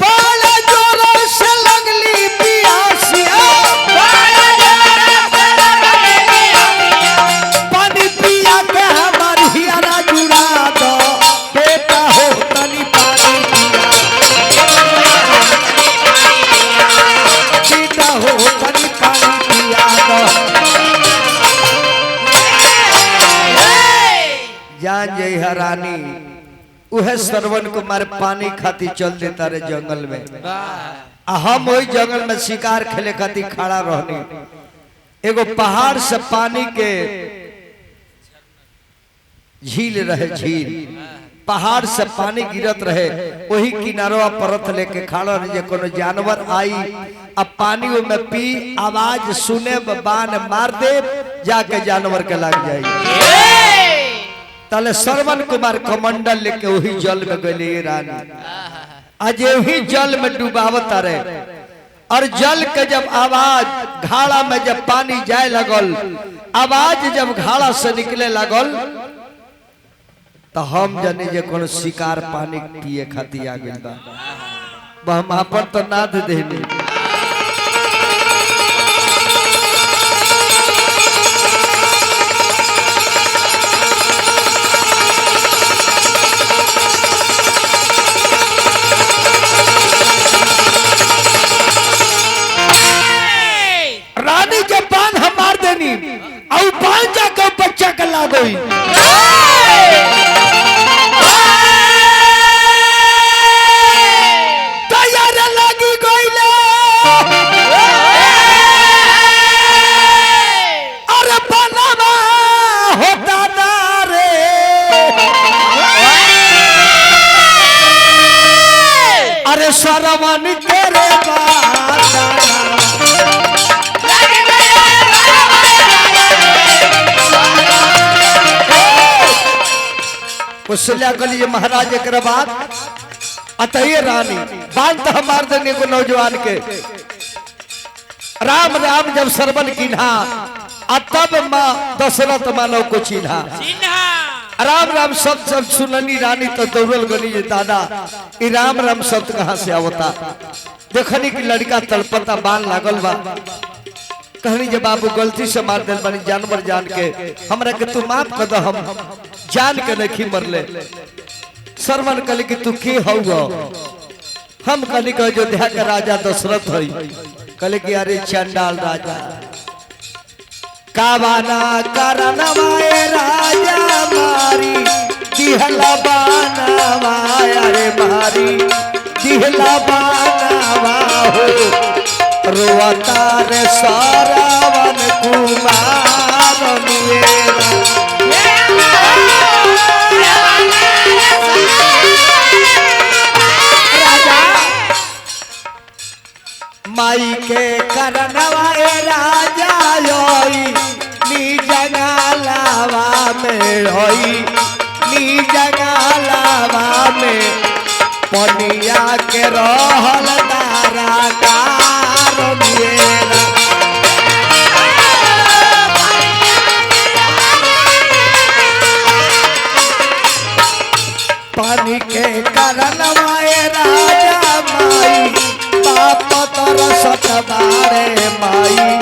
बड़ा जोरा से लगली पियासिया। पानी पिया के हमार हियारा जुड़ा दो, बेटा हो तनी पानी पिया। बेटा हो तनी पानी पिया दो। जान जय हरानी उहे सरवन कुमार पानी खाती चल देता रे जंगल में। हम वही जंगल में शिकार खेले खाती खड़ा रहनी। एगो पहाड़ से पानी के झील रहे, झील पहाड़ से पानी गिरत रहे, वही किनारवा परत लेके खड़ा रहे जे कोनो जानवर आई अब पानी में पी आवाज सुने बान मार दे जाके जानवर के लग जाए। तले श्रवण कुमार कमंडल लेके वही जल में गए रानी आज वही जल में डूबावत रहे और जल के जब आवाज घाड़ा में जब पानी जाए लगल आवाज जब घाड़ा से निकले लगल तो हम जाने जे कौन शिकार पानी पिए खातिर आ गइल बा हम अपन तो नाद देनी रानी के बांध हम मार देनी और बांध जाकर बच्चा के लागोई सरवन तेरे कुशल्या गली महाराज एक बात अतये रानी बांध हमार देने को नौजवान के राम राम जब सरवन किन्हा तब माँ दशरथ मानव को चिन्हा राम राम शब्द सुननी रानी तो दौड़ल गनी दादा ये राम राम शब्द कहाँ से आवता देखनी कि लड़का तड़पता बाल लागल बा कहनी जे बाबू गलती से मार दिल बनी जानवर जान के हमरा के तू माफ कर दो हम जान के नहीं मरले सरवन कहले कि तू के हौ हम कहनी कि अयोध्या के राजा दशरथ हई कहले कि अरे चंडाल राजा कावाना करनवाए राजा मारी दिहला बानावा अरे मारी दिहला बानावा हो रोता रे सारावन कुमार राजा माई के करनवाए राजा योई नी जगालावा में होई नी जगालावा में पनिया के रहल दारा कार मेरा पानी के करनवाए राजा माई बाप तर सतबारे माई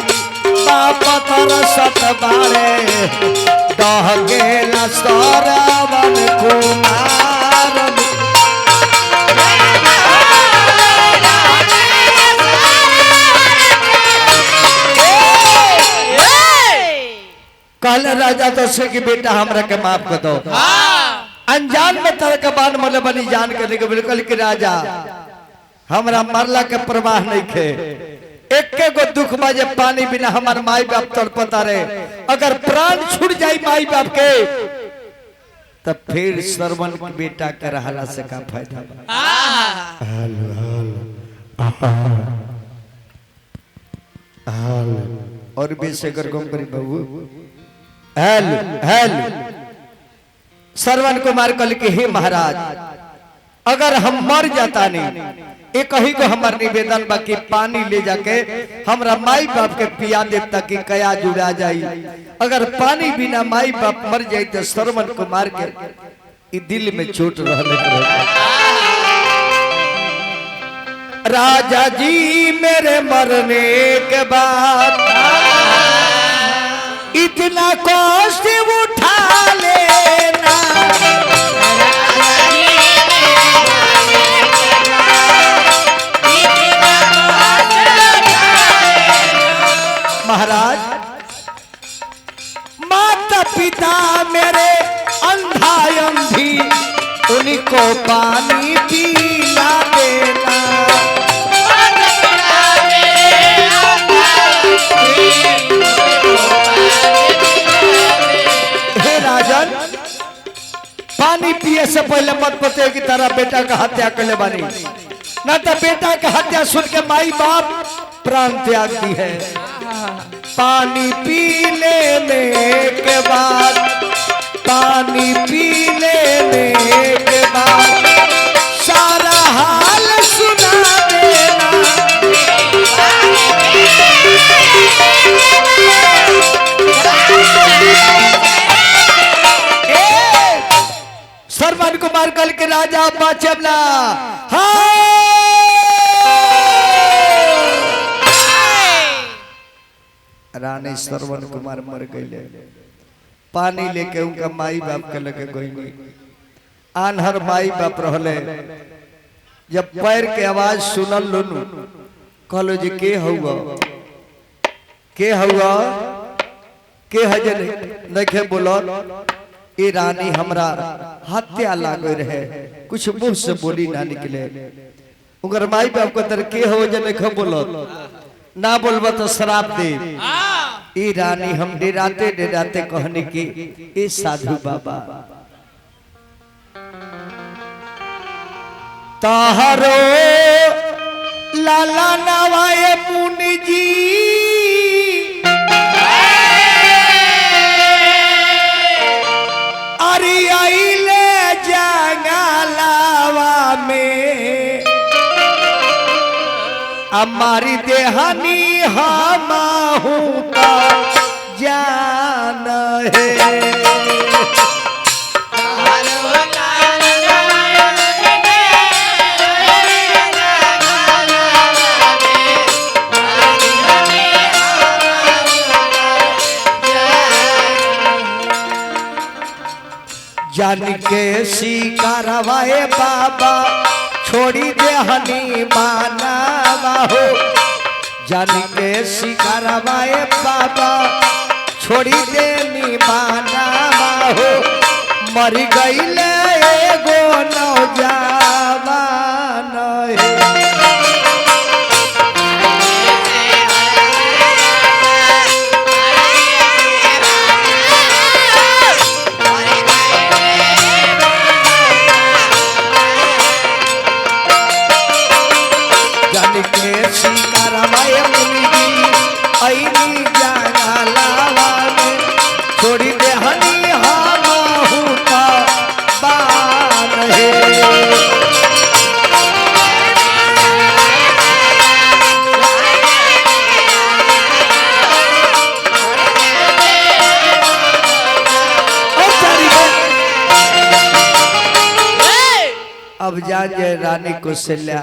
बाप तर सतबारे दह गेला सरवन कुमार कहले राजा दशरथ की बेटा हमरा के माफ कर दो अनजान में तरह के बान मले बनी जान के लेके बिल्कुल कि राजा हमरा मरला के प्रवाह नहीं खे एके गो दुख बाजे पानी बिना हमार माई बाप तड़पता रहे अगर प्राण छूट जाई माई बाप के तब फिर श्रवण की बेटा के रहला से का फायदा और बेसे कर कम करी बाबू हेल हेल श्रवण कुमार कल के हे महाराज अगर हम मर जाता नहीं एक ही को हमार निवेदन बाकी पानी ले जाके हमरा माई बाप के पिया दे ताकि कया जुड़ा जाई अगर पानी बिना माई बाप मर जाए तो श्रवण कुमार के दिल में चोट रहले राजा जी मेरे मरने के बाद इतना कष्ट उठा लेना महाराज माता पिता मेरे अंधा अंधी उनको पानी पिला देना हे राजन पानी पिए से पहले मत पते कि तारा बेटा का हत्या कर ले बानी ना तो बेटा का हत्या सुन के माई बाप प्राण त्याग दी है। पानी पी लेने के बाद, पानी पी लेने के बाद सारा हाल सुना देना। श्रवण कुमार कल के राजा बचबला रानी श्रवण कुमार मर गए। पानी लेके उनका माई बाप के लगे गई। आनहर माई बाप रहले। जब पैर के आवाज सुनल लोनु कहलो जी के हुआ, के हुआ, के हजन देखे बोलो। ए रानी हमरा हत्या लागे रहे, कुछ मुंह से बोली ना निकले। उनकर माई बाप को तर के हो जने ख बोलो ना बोलबा तो श्राप दे। ए रानी हम डराते डराते कहने की ए साधु बाबा ताहरो लाला नवाए मुनि जी अरे आइले जंगलावा में हमारी देहानी हम होता जान है। जान के शिकारवाए बाबा छोड़ी दे हनी मानवा हो। जान के शिकारवाए बाबा छोड़ी दे नी मानवा हो। मर गईले एगो नौजवान है। के शिकारवाए मुनि जी आईनी जंगलावा में छोड़ी दे हनी हम होता बान है। अब जा जय रानी कौशल्या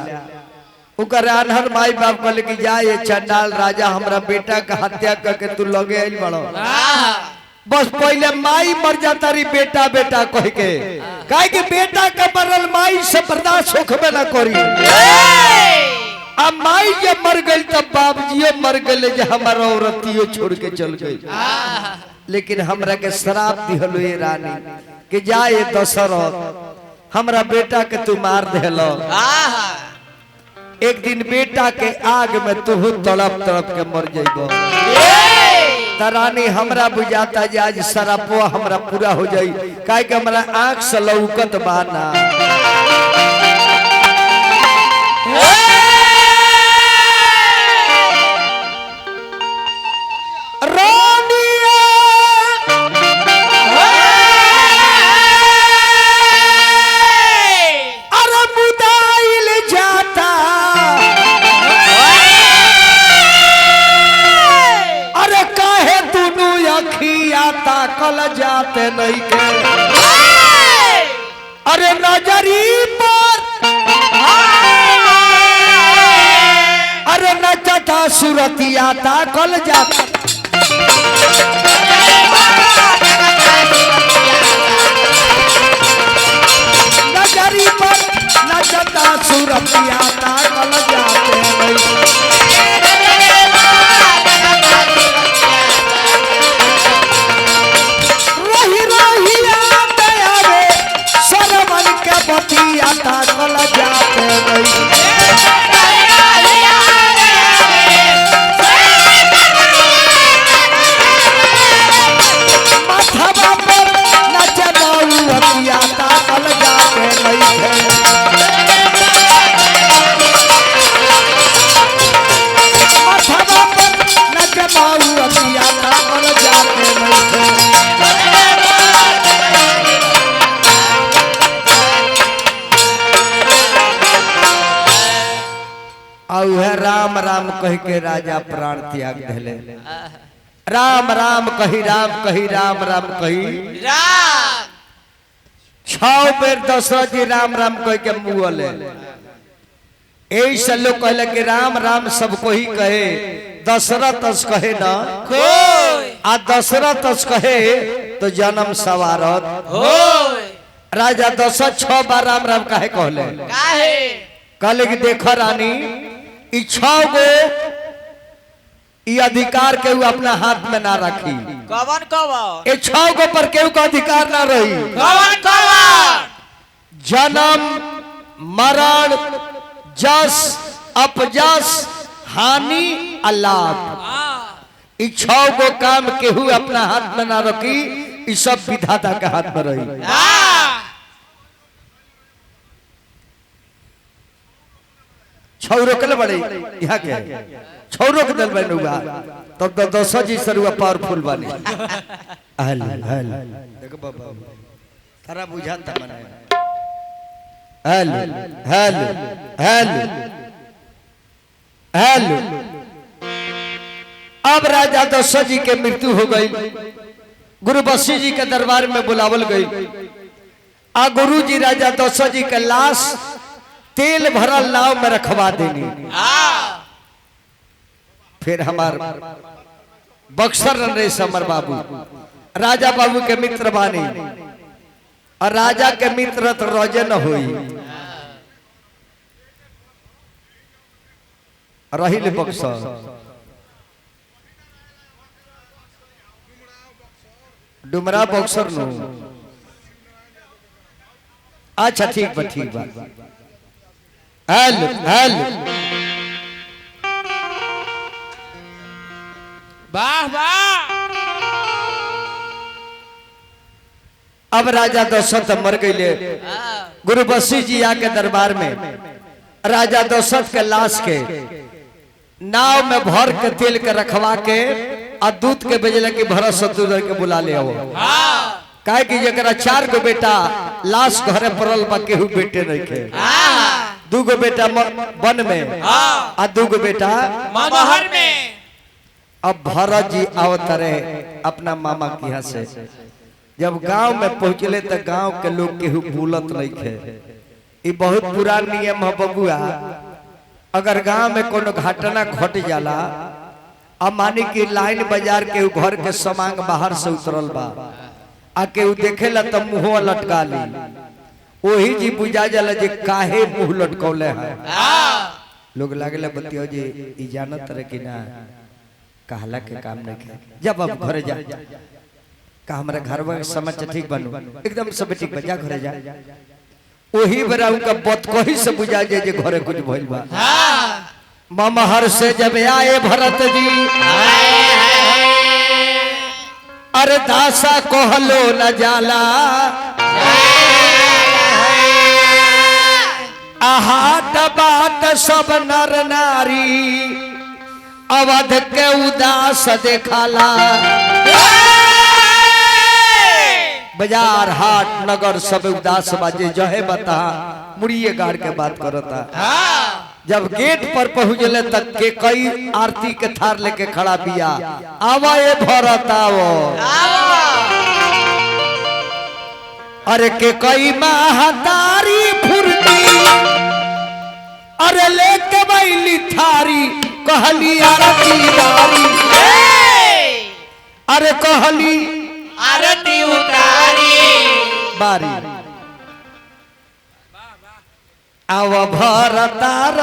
उकर आनहर माई बाप कहले कि जा ये चंडाल राजा हमरा बेटा का हत्या करके तू लगे आइल बड़ो। बस पहले माई मर जाता रही बेटा बेटा कह के काहे कि बेटा का मरल माई से बर्दाश्त होखबे ना करी। अब माई जब मर गई तब बाबूजियो मर गए जे हमारा औरतियो छोड़ के चल गई। लेकिन हमरा के श्राप दिहलो ये रानी कि जा ये दशरथ हमरा बेटा के तू मार देलो। एक दिन बेटा के आग में तू तड़प तड़प के मर जाइबो। रानी हमरा बुझाता जे आज सरापो हमरा पूरा हो जाई काहे कि हमरा आंख से लौकत बाना। ताकल जाते नहीं के अरे नजरी पर अरे नचता सुरतिया ताकल जाता नजरी पर नचता सुरतिया ताकल जाते नहीं। बतिया ताकल जाते नहीं। वह राम राम कह के राजा प्राण त्याग दिले। राम राम कही राम राम कही राम 6 बेर दशरथ जी राम राम कह के मुँहले। यही से लोग कहले कि राम राम सबको ही कहे, दशरथ कहे ना कोई आ दशरथ कहे तो जन्म सवारत होय राजा दशरथ 6 बार राम राम काहे कहले? काहे कहले कि देख रानी ई 6 गो ई अधिकार केहू अपना हाथ में ना रखी। कवन कवन ये 6 गो पर केहू का अधिकार ना रही। कवन कवन जन्म मरण जस अपजस हानि अलाभ ई 6 गो काम केहू अपना हाथ में ना रखी। ई सब विधाता के हाथ में रही। छौ रोकले बड़े यहाँ के छौ रोक दल बनुआ तब तो 200 जी सरुआ पावरफुल बने। हल हल देखो बाबा तारा बुझाता मने हल हल हल हल। अब राजा 200 जी के मृत्यु हो गई। गुरु बसी जी के दरबार में बुलावल गई। आ गुरु जी राजा 200 जी के लाश तेल भरल नाव में रखवा देनी। फिर हमार बक्सर नरेश अमर बाबू राजा बाबू के मित्र बानी और राजा के मित्र तो रोजे न हुई रही बक्सर डुमरा बक्सर नो। अच्छा ठीक बा हेलो हेलो वाह वाह अब राजा दशरथ मर गए। गुरु बसी जी आके दरबार में राजा दशरथ के लाश के नाव में भर के तेल के रखवा के और दूत के भेजल के भरत शत्रुघ्न के बुला ले आओ। काहे कि जरा 4 गो बेटा लाश घरे पड़ल बा केहू बेटे नहीं के। 2 गो बेटा वन में और 2 गो बेटा महल में। अब भरत जी आवत रहे अपना मामा के यहाँ से। जब गांव में पहुंचले तो गांव के लोग केहू भूलत नहीं थे। ये बहुत पुरान नियम है बबुआ। अगर गांव में कोनो घटना घट जाला अब मानी कि लाइन बाजार के घर के समांग बाहर से उतरल बा आ केहू देखेला तो मुंह लटका ली। वही जी बुझा जाला जे काहे मुंह लटकौले है। लोग लागेला बतियो जी ई जानत रहे कि ना कहला के काम नहीं के। जब अब घरे जा का हमारा घर में समझ ठीक बनू एकदम सब ठीक बजा घरे जा। वही बेरा उनका बत कही से बुझा जाए जे घरे कुछ भइल बा। ममहर से जब आए भरत जी अरे दासा कहलो न जाला आहाट बाट सब नर नारी अवध के उदास देखाला। बाजार हाट नगर सब उदास बाजे जहे बता मुड़िए गाड़ के बात करता। जब गेट पर पहुंचले तक के कई आरती के थार लेके खड़ा बिया। आवा ये भरत आवो अरे के कई महतारी फुर्ती अरे लेके बैली थारी कहली आरती बारी अरे कहली आरती उतारी बारी आव भरतार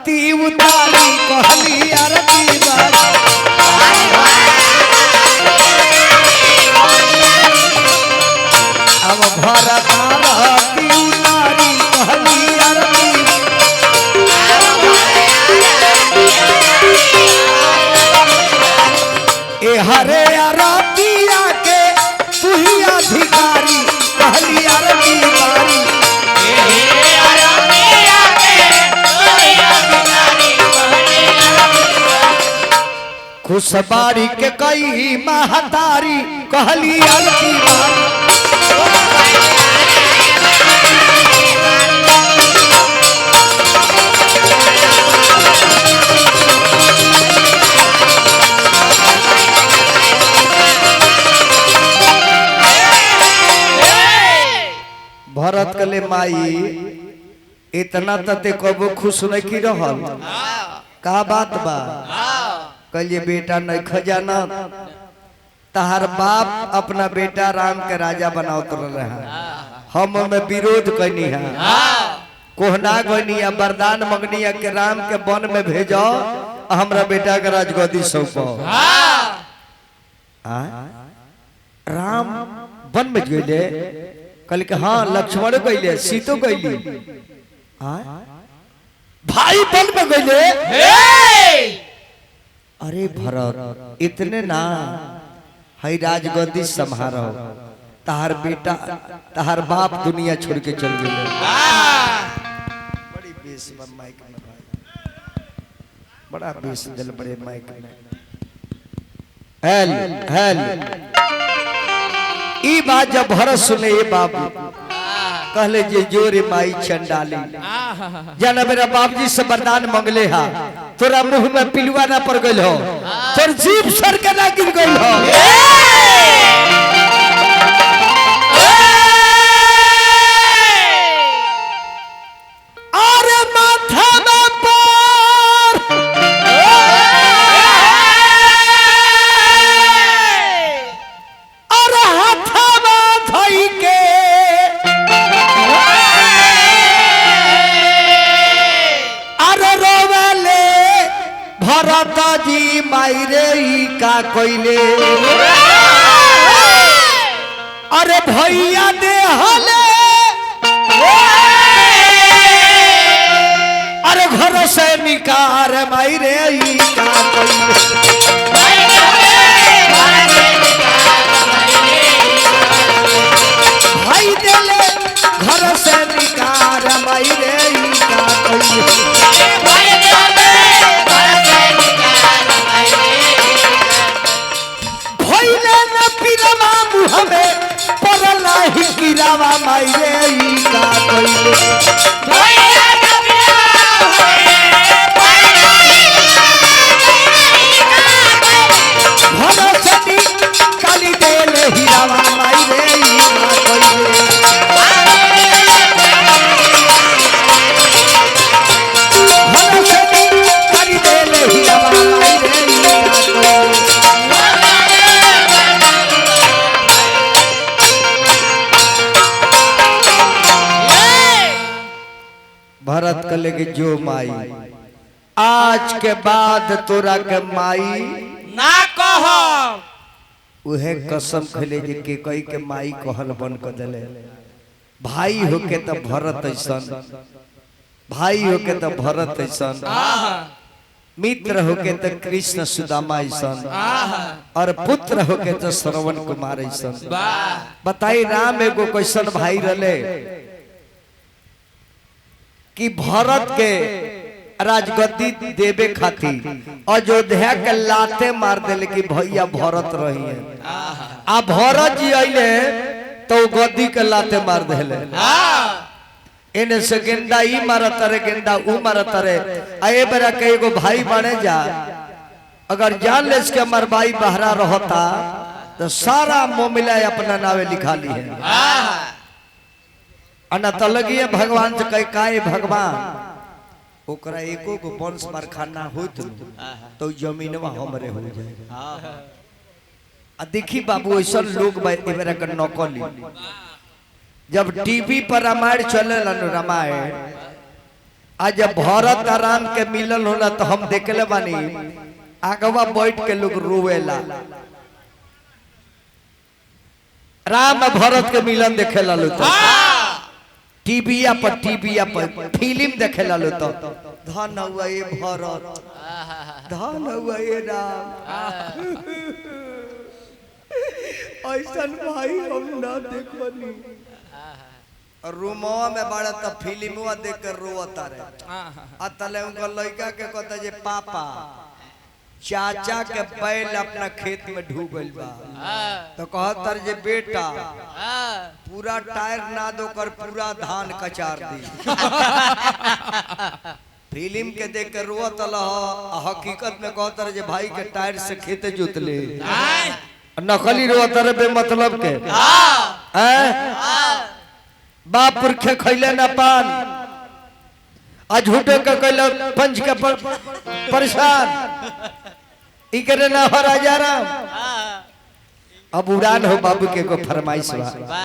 ती उतारी कहली आरती बारी आव भरतार ती उतारी कहली आरती ए हरे आरतिया के तू ही अधिकारी कहली आरती बारी खुशबारी के कई महतारी कहली आरती बारी भरत कले माई इतना तते कबो खुश नहीं की रहल का बात बा कलिए बेटा नहीं खजाना तहार बाप अपना बेटा राम के राजा बनावत रहे हम में विरोध कैनी है कोहना गनी या वरदान मंगनी या के राम के वन में भेजो हमरा बेटा के राजगद्दी सौंपो राम वन में गए कल के हाँ लक्ष्मण गए सीतो गईली भाई वन में गए अरे भरत इतने ना हई राजगद्दी संभारो तहार बेटा तहार बाप दुनिया छोड़ के चल गए बड़ी बेस माइक में बड़ा बेस दिल बड़े माइक में हेल हेल ई बात जब भरत सुने ये बाबू कहले जे जोरे माई चंडाली जाना मेरा बाबूजी से वरदान मंगले हा तोरा मुंह में पिलुआ ना पड़ गइल हो तोर जीभ सर के ना गिर गइल हो अरे माथा में पर अरे हाथा में धई के भरत जी मायरे का कोइले अरे भैया दे हले अरे घर से निकार मायरे का कोइले भाई देले घर से निकार मायरे का कोइले हमें परला ही गिरावा मायरे का कोइले भैया भरसनी काली देले हिरावा मायरे का कोइले भरसनी काली देले हिरावा मायरे का कोइले भरत कले के जो माई आज के बाद तोरा के माई ना कहो उहे कसम खले जे के कई के माई कहल बन कर देले भाई होके त भरत ऐसन भाई होके त भरत ऐसन मित्र होके त कृष्ण सुदामा ऐसन और पुत्र होके त श्रवण कुमार ऐसन बताई राम एगो कैसन भाई रले कि भरत के राजगद्दी देवे खातिर अयोध्या के लाते मार दिले कि भैया भरत रही है आ भरत जी अइले तो गद्दी के लाते मार दिले इन्हें से गेंदा ई मारत रे गेंदा ऊ मारत रे ए बेरा के एगो भाई बने जा अगर जान ले के हमर भाई बहरा रहता तो सारा मामला अपना नावे लिखा ली है अना तलगिए भगवान से कह काए भगवान ओकरा एको को वंश मरखाना होत तो जमीनवा हमरे हो जाए आ देखी बाबू ऐसा लोग एबरा के नकली जब टीवी पर रामायण चले रामायण आज जब भरत राम के मिलन होला तो हम देखले बानी आगवा बैठ के लोग रोवेला राम भरत के मिलन देखे ला लो टीविया पर फिल्म देखे ला लो तो धन हुआ ये भरत धन हुआ ये राम ऐसा भाई हम ना देखनी रूमवा में बड़ा तो फिल्मवा देख कर रोता रहे अतले उनका लड़का के कहता जे पापा चाचा के बैल अपना खेत में ढूक गइल बा तो कहतर जे बेटा पूरा टायर ना दो कर पूरा धान कचार दी फिल्म के देख के रोत हकीकत में कहतर जे भाई के टायर से खेत जोत ले नकली रोतर बे मतलब के बाप पुरखे खैले ना पान आ झूठे के कैले पंच के परेशान ई करे ना हो राजा राम। अब उड़ान हो बाबू के को फरमाइश बा।